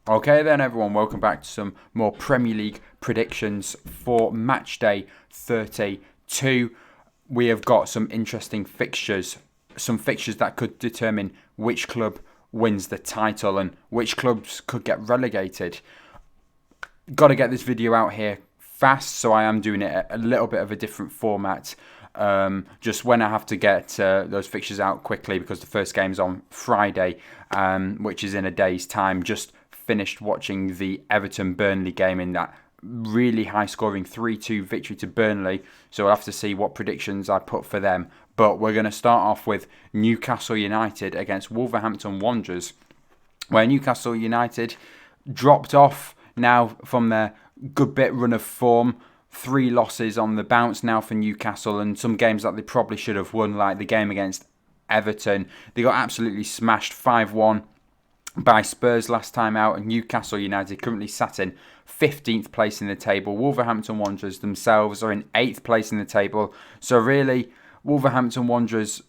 Okay then everyone, welcome back to some more Premier League predictions for match day 32. We have got some interesting fixtures, some fixtures that could determine which club wins the title and which clubs could get relegated. Got to get this video out here fast, so I am doing it a little bit of a different format. Just when I have to get those fixtures out quickly because the first game's on Friday, which is in a day's time. Just finished watching the Everton-Burnley game in that really high-scoring 3-2 victory to Burnley. So we'll have to see what predictions I put for them. But we're going to start off with Newcastle United against Wolverhampton Wanderers, where Newcastle United dropped off now from their good bit run of form. 3 losses on the bounce now for Newcastle, and some games that they probably should have won, like the game against Everton. They got absolutely smashed 5-1 by Spurs last time out, and Newcastle United currently sat in 15th place in the table. Wolverhampton Wanderers themselves are in 8th place in the table. So really, Wolverhampton Wanderers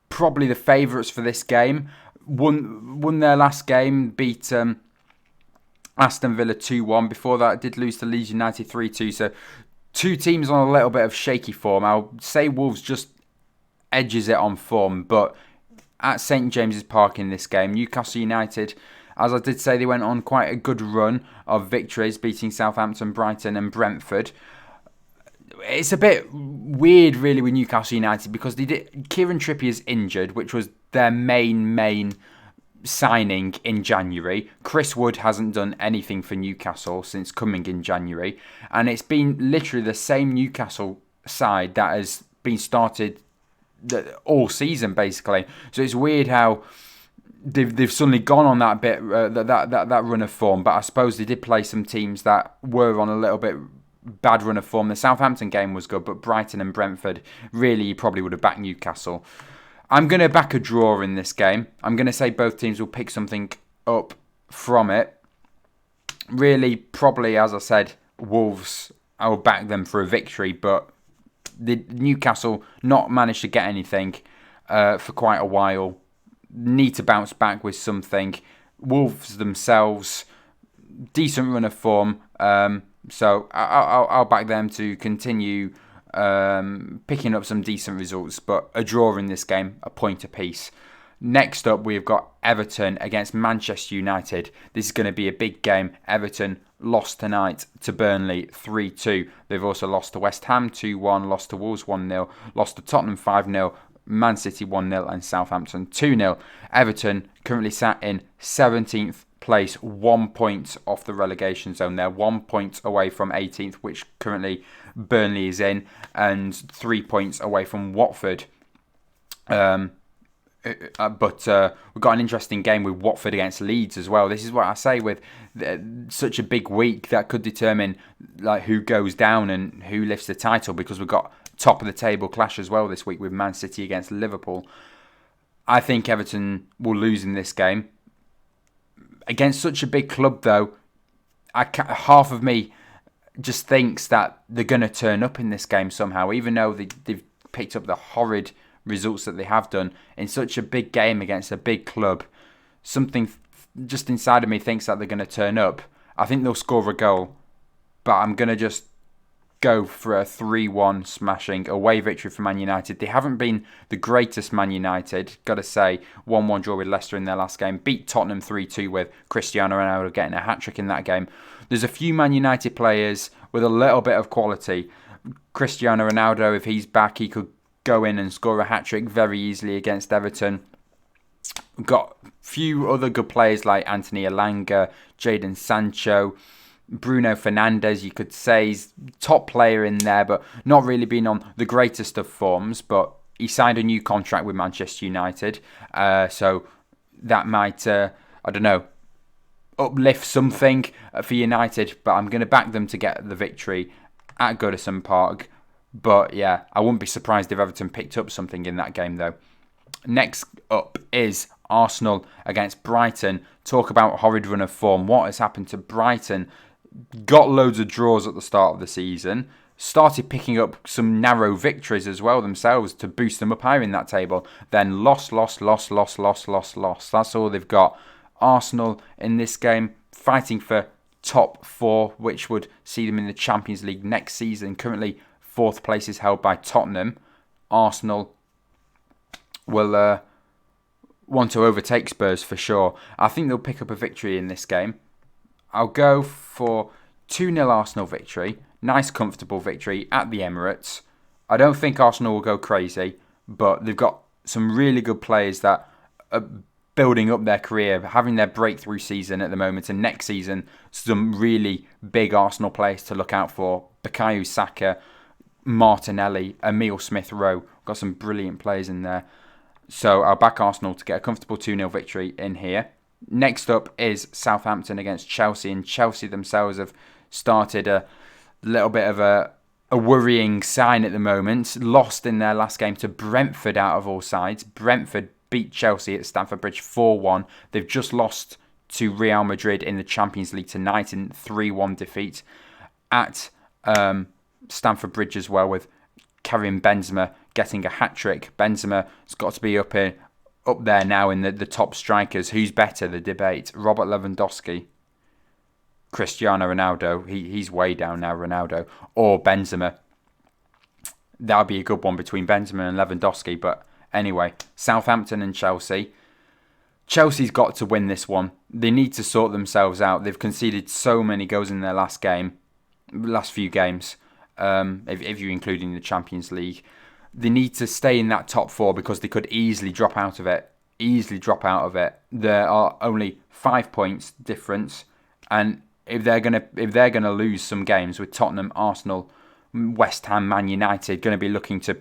probably the favourites for this game. Won their last game, beat Aston Villa 2-1. Before that, did lose to Leeds United 3-2. So 2 teams on a little bit of shaky form. I'll say Wolves just edges it on form, but at St James's Park in this game, Newcastle United, as I did say, they went on quite a good run of victories, beating Southampton, Brighton and Brentford. It's a bit weird, really, with Newcastle United because Kieran Trippier's injured, which was their main signing in January. Chris Wood hasn't done anything for Newcastle since coming in January, and it's been literally the same Newcastle side that has been started all season, basically. So it's weird how they've suddenly gone on that bit that run of form. But I suppose they did play some teams that were on a little bit bad run of form. The Southampton game was good, but Brighton and Brentford, really, you probably would have backed Newcastle. I'm going to back a draw in this game. I'm going to say both teams will pick something up from it. Really, probably, as I said, Wolves, I will back them for a victory, but the Newcastle not managed to get anything for quite a while. Need to bounce back with something. Wolves themselves, decent run of form. So I'll back them to continue picking up some decent results, but a draw in this game, a point apiece. Next up, we've got Everton against Manchester United. This is going to be a big game. Everton lost tonight to Burnley 3-2. They've also lost to West Ham 2-1, lost to Wolves 1-0, lost to Tottenham 5-0, Man City 1-0 and Southampton 2-0. Everton currently sat in 17th place, 1 point off the relegation zone. They're 1 point away from 18th, which currently Burnley is in, and 3 points away from Watford. But we've got an interesting game with Watford against Leeds as well. This is what I say with such a big week that could determine like who goes down and who lifts the title, because we've got top of the table clash as well this week with Man City against Liverpool. I think Everton will lose in this game. Against such a big club, though, half of me just thinks that they're going to turn up in this game somehow, even though they've picked up the horrid results that they have done in such a big game against a big club. Something just inside of me thinks that they're going to turn up. I think they'll score a goal, but I'm going to just go for a 3-1 smashing away victory for Man United. They haven't been the greatest Man United, got to say. 1-1 draw with Leicester in their last game. Beat Tottenham 3-2 with Cristiano Ronaldo getting a hat-trick in that game. There's a few Man United players with a little bit of quality. Cristiano Ronaldo, if he's back, he could go in and score a hat-trick very easily against Everton. We've got a few other good players like Anthony Elanga, Jadon Sancho, Bruno Fernandes, you could say. He's top player in there, but not really been on the greatest of forms. But he signed a new contract with Manchester United. So that might, uplift something for United. But I'm going to back them to get the victory at Goodison Park. But yeah, I wouldn't be surprised if Everton picked up something in that game, though. Next up is Arsenal against Brighton. Talk about horrid run of form. What has happened to Brighton? Got loads of draws at the start of the season. Started picking up some narrow victories as well themselves to boost them up higher in that table. Then lost. That's all they've got. Arsenal in this game, fighting for top 4, which would see them in the Champions League next season. Currently, 4th place is held by Tottenham. Arsenal will want to overtake Spurs for sure. I think they'll pick up a victory in this game. I'll go for 2-0 Arsenal victory. Nice, comfortable victory at the Emirates. I don't think Arsenal will go crazy, but they've got some really good players that are building up their career, having their breakthrough season at the moment, and next season, some really big Arsenal players to look out for. Bukayo Saka, Martinelli, Emile Smith-Rowe. Got some brilliant players in there. So I'll back Arsenal to get a comfortable 2-0 victory in here. Next up is Southampton against Chelsea, and Chelsea themselves have started a little bit of a worrying sign at the moment. Lost in their last game to Brentford out of all sides. Brentford beat Chelsea at Stamford Bridge 4-1. They've just lost to Real Madrid in the Champions League tonight in 3-1 defeat at Stamford Bridge as well, with Karim Benzema getting a hat-trick. Benzema's got to be up there now in the top strikers. Who's better? The debate. Robert Lewandowski, Cristiano Ronaldo. He's way down now, Ronaldo. Or Benzema. That would be a good one between Benzema and Lewandowski. But anyway, Southampton and Chelsea. Chelsea's got to win this one. They need to sort themselves out. They've conceded so many goals in their last few games. If you're including the Champions League. They need to stay in that top 4 because they could easily drop out of it. There are only 5 points difference, and if they're gonna lose some games with Tottenham, Arsenal, West Ham, Man United, going to be looking to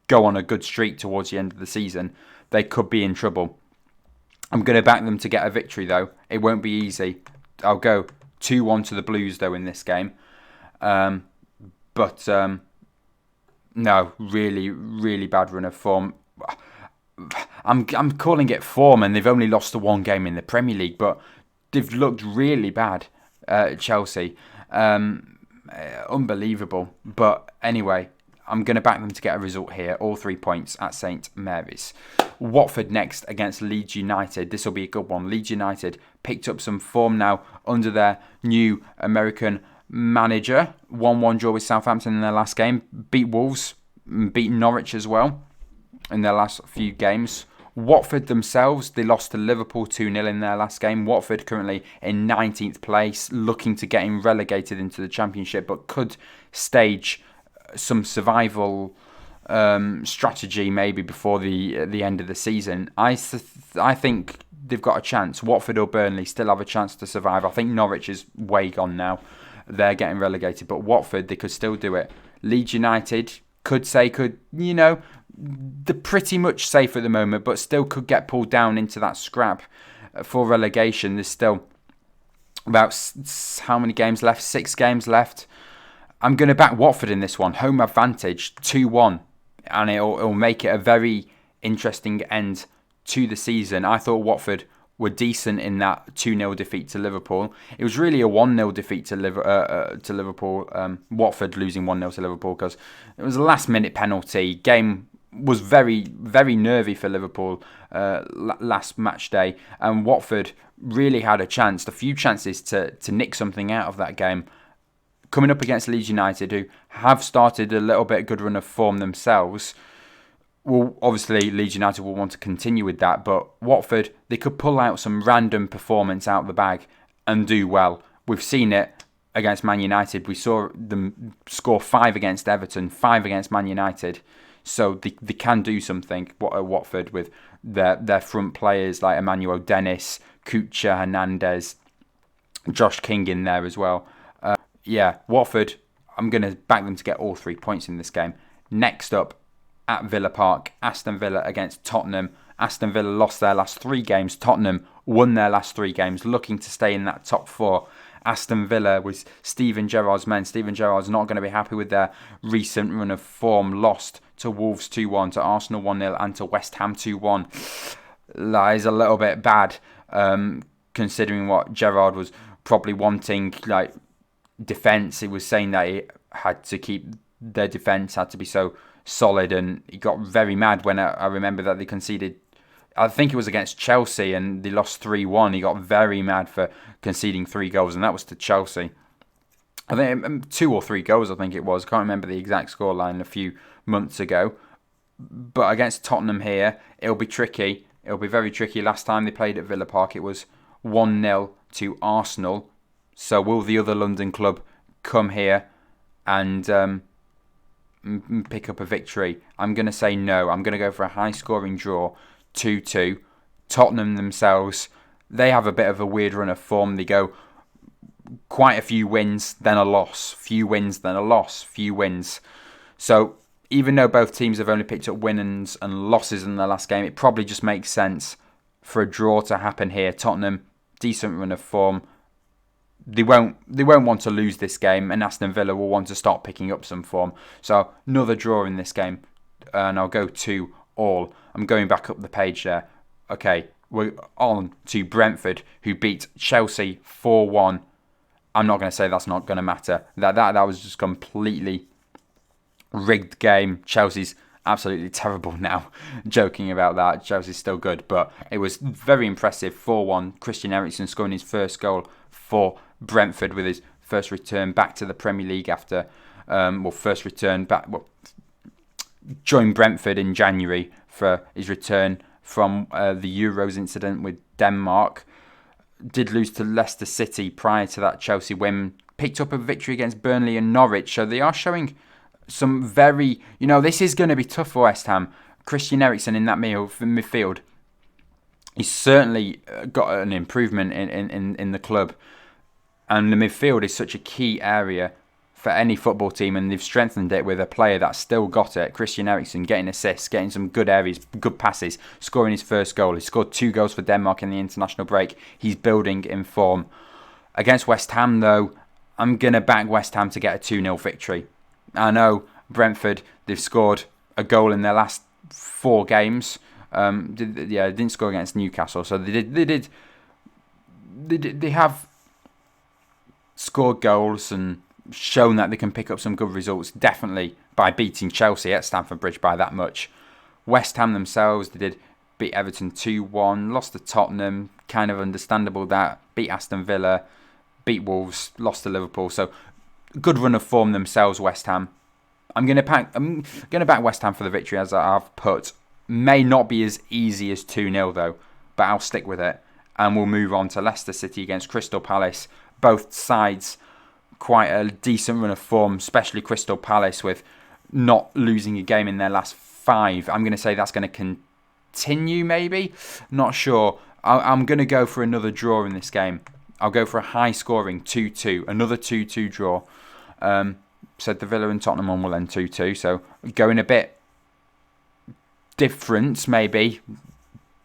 go on a good streak towards the end of the season, they could be in trouble. I'm going to back them to get a victory though. It won't be easy. I'll go 2-1 to the Blues though in this game. No, really, really bad run of form. I'm calling it form, and they've only lost the 1 game in the Premier League, but they've looked really bad, Chelsea. Unbelievable. But anyway, I'm going to back them to get a result here. All 3 points at St Mary's. Watford next against Leeds United. This will be a good one. Leeds United picked up some form now under their new American manager. 1-1 draw with Southampton in their last game. Beat Wolves, beat Norwich as well in their last few games. Watford themselves, they lost to Liverpool 2-0 in their last game. Watford currently in 19th place, looking to getting relegated into the Championship, but could stage some survival strategy maybe before the end of the season. I think they've got a chance. Watford or Burnley still have a chance to survive. I think Norwich is way gone now. They're getting relegated, but Watford, they could still do it. Leeds United they're pretty much safe at the moment, but still could get pulled down into that scrap for relegation. There's still about how many games left? 6 games left. I'm going to back Watford in this one. Home advantage, 2-1, and it'll make it a very interesting end to the season. I thought Watford were decent in that 2-0 defeat to Liverpool. It was really a 1-0 defeat to Liverpool. Watford losing 1-0 to Liverpool because it was a last-minute penalty. Game was very, very nervy for Liverpool last match day, and Watford really had a few chances to nick something out of that game. Coming up against Leeds United, who have started a little bit good run of form themselves. Well, obviously, Leeds United will want to continue with that, but Watford, they could pull out some random performance out of the bag and do well. We've seen it against Man United. We saw them score 5 against Everton, 5 against Man United. So they can do something, Watford, with their front players like Emmanuel Dennis, Kucha, Hernandez, Josh King in there as well. Watford, I'm going to back them to get all 3 points in this game. Next up, at Villa Park, Aston Villa against Tottenham. Aston Villa lost their last 3 games. Tottenham won their last 3 games, looking to stay in that top 4. Aston Villa was Steven Gerrard's men. Steven Gerrard's not going to be happy with their recent run of form. Lost to Wolves 2-1, to Arsenal 1-0, and to West Ham 2-1. That is a little bit bad, considering what Gerrard was probably wanting, like defence. He was saying that he had to keep their defence, had to be so solid, and he got very mad when I remember that they conceded, I think it was against Chelsea, and they lost 3-1. He got very mad for conceding 3 goals, and that was to Chelsea. I think 2 or 3 goals, I think it was. Can't remember the exact scoreline a few months ago. But against Tottenham here, it'll be tricky. It'll be very tricky. Last time they played at Villa Park, it was 1-0 to Arsenal. So will the other London club come here and pick up a victory? I'm going to say no. I'm going to go for a high-scoring draw, 2-2. Tottenham themselves, they have a bit of a weird run of form. They go quite a few wins, then a loss. Few wins, then a loss. Few wins. So even though both teams have only picked up wins and losses in the last game, it probably just makes sense for a draw to happen here. Tottenham, decent run of form. They won't want to lose this game, and Aston Villa will want to start picking up some form. So another draw in this game, and I'll go 2-2. I'm going back up the page there. Okay, we're on to Brentford, who beat Chelsea 4-1. I'm not going to say that's not going to matter. That was just completely rigged game. Chelsea's absolutely terrible now. Joking about that. Chelsea's still good, but it was very impressive. 4-1. Christian Eriksen scoring his first goal for Brentford with his first return back to the Premier League after, first return back. Joined Brentford in January for his return from the Euros incident with Denmark. Did lose to Leicester City prior to that Chelsea win. Picked up a victory against Burnley and Norwich, so they are showing some very, this is going to be tough for West Ham. Christian Eriksen in that midfield, he's certainly got an improvement in the club. And the midfield is such a key area for any football team, and they've strengthened it with a player that's still got it. Christian Eriksen getting assists, getting some good areas, good passes, scoring his first goal. He scored 2 goals for Denmark in the international break. He's building in form. Against West Ham, though, I'm going to back West Ham to get a 2-0 victory. I know Brentford, they've scored a goal in their last 4 games. They didn't score against Newcastle, so they have scored goals and shown that they can pick up some good results, definitely by beating Chelsea at Stamford Bridge by that much. West Ham themselves, they did beat Everton 2-1, lost to Tottenham, kind of understandable that, beat Aston Villa, beat Wolves, lost to Liverpool, so good run of form themselves, West Ham. I'm going to back West Ham for the victory, as I've put. May not be as easy as 2-0 though, but I'll stick with it. And we'll move on to Leicester City against Crystal Palace. Both sides quite a decent run of form, especially Crystal Palace with not losing a game in their last 5. I'm going to say that's going to continue maybe. Not sure. I'm going to go for another draw in this game. I'll go for a high scoring 2-2. Another 2-2 draw. Said the Villa and Tottenham one will end 2-2. So going a bit different maybe.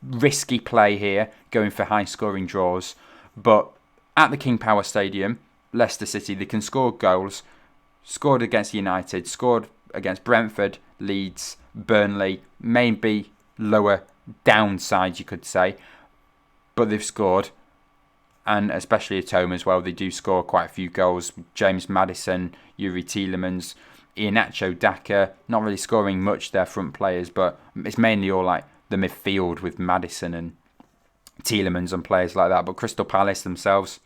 Risky play here. Going for high scoring draws. But at the King Power Stadium, Leicester City, they can score goals. Scored against United. Scored against Brentford, Leeds, Burnley. Maybe lower downside you could say. But they've scored. And especially at home as well, they do score quite a few goals. James Maddison, Yuri Tielemans, Iheanacho Daka, not really scoring much, their front players, but it's mainly all like the midfield with Maddison and Tielemans and players like that. But Crystal Palace themselves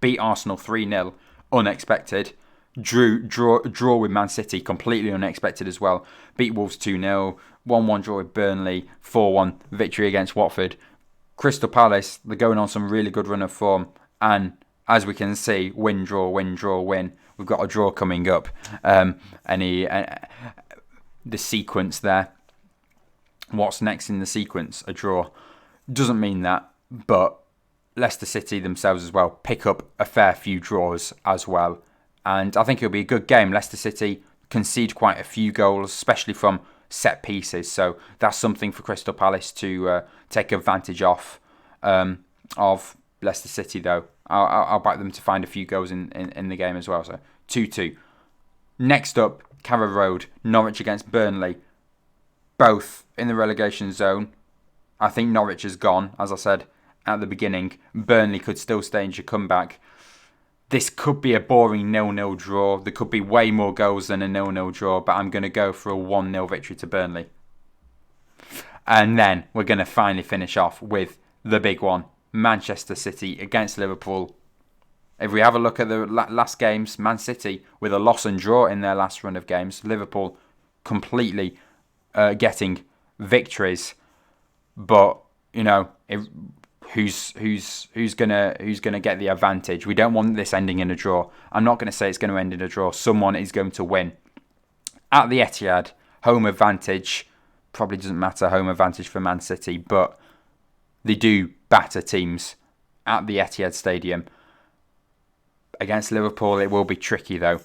beat Arsenal 3-0, unexpected. Draw with Man City, completely unexpected as well. Beat Wolves 2-0, 1-1 draw with Burnley, 4-1 victory against Watford. Crystal Palace, they're going on some really good run of form. And as we can see, win, draw, win, draw, win. We've got a draw coming up. The sequence there. What's next in the sequence? A draw. Doesn't mean that, but Leicester City themselves as well pick up a fair few draws as well. And I think it'll be a good game. Leicester City concede quite a few goals, especially from set pieces. So that's something for Crystal Palace to take advantage of Leicester City, though. I'll back them to find a few goals in the game as well. So 2-2. Next up, Carrow Road, Norwich against Burnley. Both in the relegation zone. I think Norwich is gone, as I said at the beginning. Burnley could still stage a comeback. This could be a boring 0-0 draw. There could be way more goals than a 0-0 draw, but I'm going to go for a 1-0 victory to Burnley. And then we're going to finally finish off with the big one, Manchester City against Liverpool. If we have a look at the last games, Man City with a loss and draw in their last run of games. Liverpool completely getting victories, but who's gonna get the advantage? We don't want this ending in a draw. I'm not going to say it's going to end in a draw. Someone is going to win at the Etihad. Home advantage probably doesn't matter. Home advantage for Man City, but they do batter teams at the Etihad Stadium. Against Liverpool, it will be tricky though.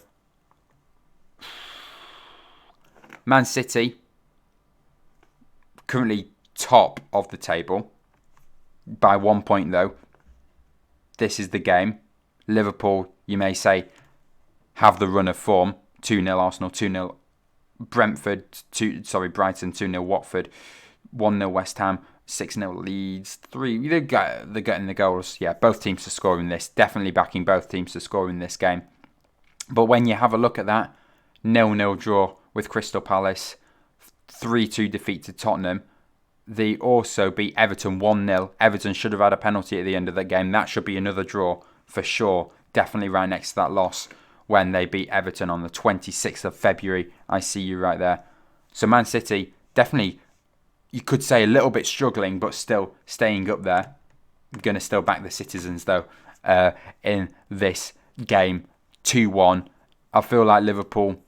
Man City, currently top of the table by 1 point though. This is the game. Liverpool, you may say, have the run of form. 2-0 Arsenal, 2-0 Brentford, Brighton, 2-0 Watford, 1-0 West Ham, 6-0 Leeds, 3. They're getting the goals. Yeah, both teams to score in this. Definitely backing both teams to score in this game. But when you have a look at that, 0-0 draw with Crystal Palace, 3-2 defeat to Tottenham. They also beat Everton 1-0. Everton should have had a penalty at the end of that game. That should be another draw for sure. Definitely right next to that loss when they beat Everton on the 26th of February. I see you right there. So Man City, definitely, you could say a little bit struggling, but still staying up there. I'm going to still back the Citizens, though, in this game. 2-1. I feel like Liverpool,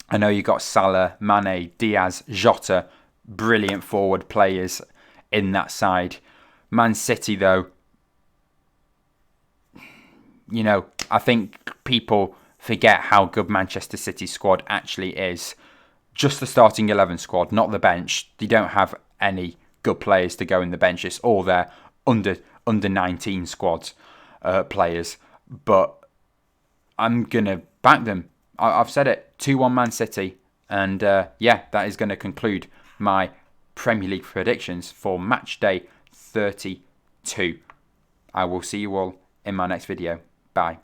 I know you got Salah, Mane, Diaz, Jota, brilliant forward players in that side. Man City, though, I think people forget how good Manchester City's squad actually is. Just the starting 11 squad, not the bench. They don't have any good players to go in the bench. It's all their under 19 squads players. But I'm going to back them. I've said it. 2-1 Man City. And that is going to conclude my Premier League predictions for match day 32. I will see you all in my next video. Bye.